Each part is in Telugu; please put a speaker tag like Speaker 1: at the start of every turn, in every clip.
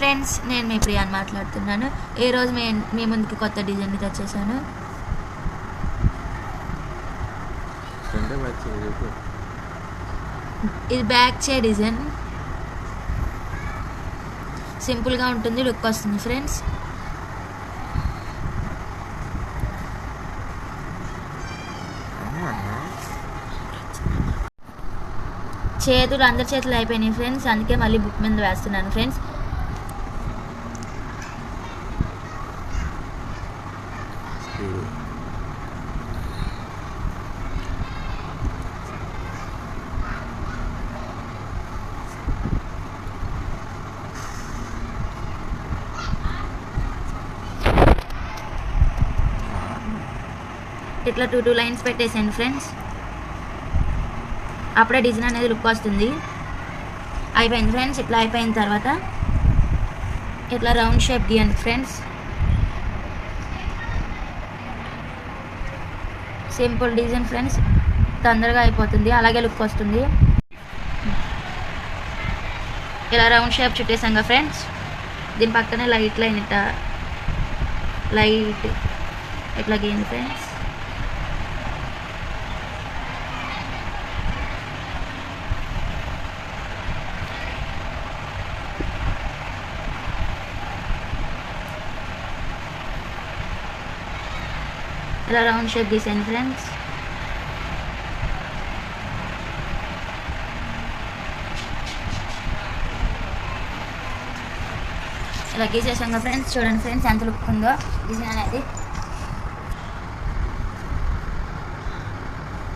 Speaker 1: ఫ్రెండ్స్, నేను మీ ప్రియాని మాట్లాడుతున్నాను. ఈరోజు మీ ముందుకి కొత్త డిజైన్ తెచ్చేసాను. ఇది బ్యాక్ చే డిజైన్. సింపుల్గా ఉంటుంది, లుక్ వస్తుంది ఫ్రెండ్స్. అందరి చేతులు అయిపోయినాయి ఫ్రెండ్స్, అందుకే మళ్ళీ బుక్ మీద వేస్తున్నాను ఫ్రెండ్స్. ఇట్లా టూ లైన్స్ పెట్టేసాను ఫ్రెండ్స్. అప్పుడే డిజైన్ అనేది లుక్ వస్తుంది. అయిపోయింది ఫ్రెండ్స్. ఇట్లా అయిపోయిన తర్వాత ఇట్లా రౌండ్ షేప్ గీయండి ఫ్రెండ్స్. సింపుల్ డిజైన్ ఫ్రెండ్స్, తొందరగా అయిపోతుంది, అలాగే లుక్ వస్తుంది. ఇలా రౌండ్ షేప్ చుట్టేసాంగా ఫ్రెండ్స్. దీని పక్కనే లైట్ లైన్ లైట్ ఇట్లా గీయండి ఫ్రెండ్స్. ఇలా రౌండ్ షేప్ గీసాను ఫ్రెండ్స్. ఇలా గీసేసాం ఫ్రెండ్స్. చూడండి ఫ్రెండ్స్ ఎంత లుక్ ఉందో డిజైన్ అనేది.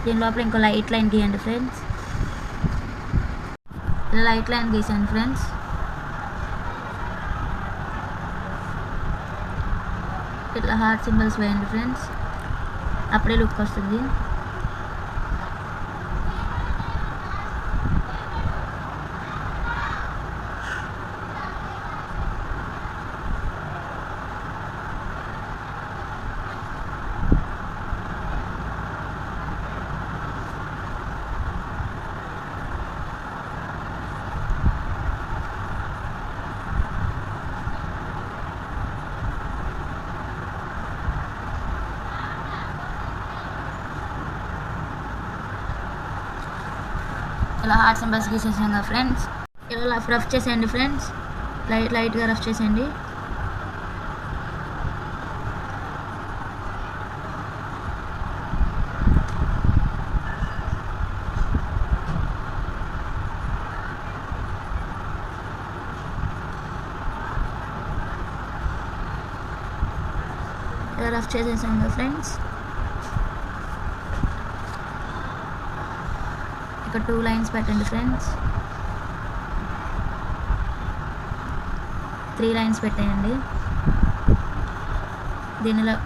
Speaker 1: దీని లోపల ఇంకో లైట్ లైన్ గీయండి ఫ్రెండ్స్. ఇలా లైట్ లైన్ గీసాను ఫ్రెండ్స్. ఇట్లా హార్ట్ సింబల్స్ వేయండి ఫ్రెండ్స్, అప్పుడే లుక్ వస్తుంది. ఇలా హార్ట్ సింబల్స్ గీసేసాం కదా ఫ్రెండ్స్. ఇలా రఫ్ చేసేయండి ఫ్రెండ్స్, లైట్గా రఫ్ చేసేయండి. ఇలా రఫ్ చేసేసాం కదా ఫ్రెండ్స్. ఇక్కడ 2 లైన్స్ పెట్టండి ఫ్రెండ్స్. 3 లైన్స్ పెట్టేయండి. దీనిలో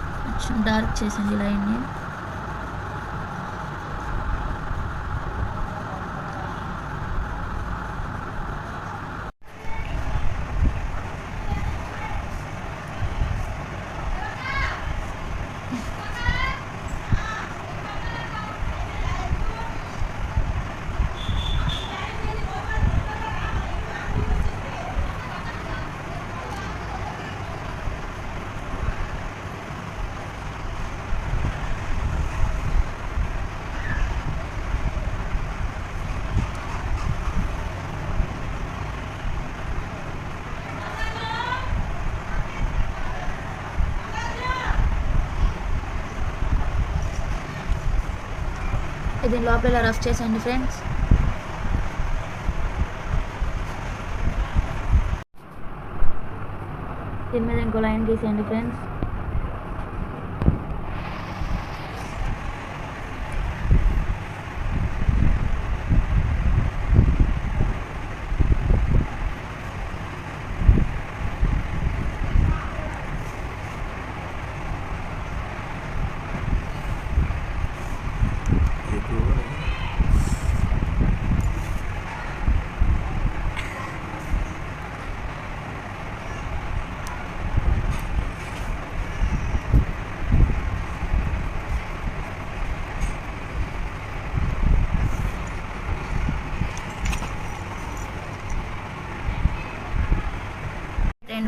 Speaker 1: డార్క్ చేసండి లైన్ని. దీని లోపల రఫ్ చేసేయండి ఫ్రెండ్స్. దీని మీద ఇంకో లైన్ గీసేయండి ఫ్రెండ్స్.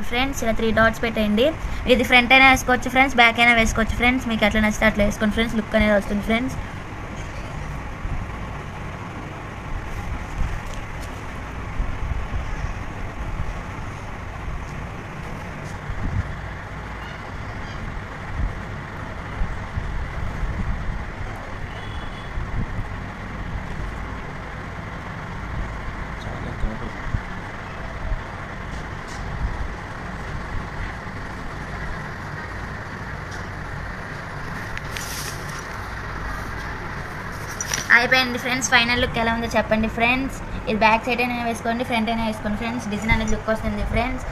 Speaker 1: చేసుకోండి ఫ్రెండ్స్. ఇలా 3 డాట్స్ పెట్టండి. ఇది ఫ్రంట్ అయినా వేసుకోవచ్చు ఫ్రెండ్స్, బ్యాక్ అయినా వేసుకోవచ్చు ఫ్రెండ్స్. మీకు ఎట్లా నచ్చితే అట్లా వేసుకోండి ఫ్రెండ్స్. లుక్ అనేది వస్తుంది ఫ్రెండ్స్. అయిపోయింది ఫ్రెండ్స్. ఫైనల్ లుక్ ఎలా ఉందో చెప్పండి ఫ్రెండ్స్. ఇది బ్యాక్ సైడ్ అయినా వేసుకోండి, ఫ్రంట్ అయినా వేసుకోండి ఫ్రెండ్స్. డిజైన్ అనేది లుక్ వస్తుంది ఫ్రెండ్స్.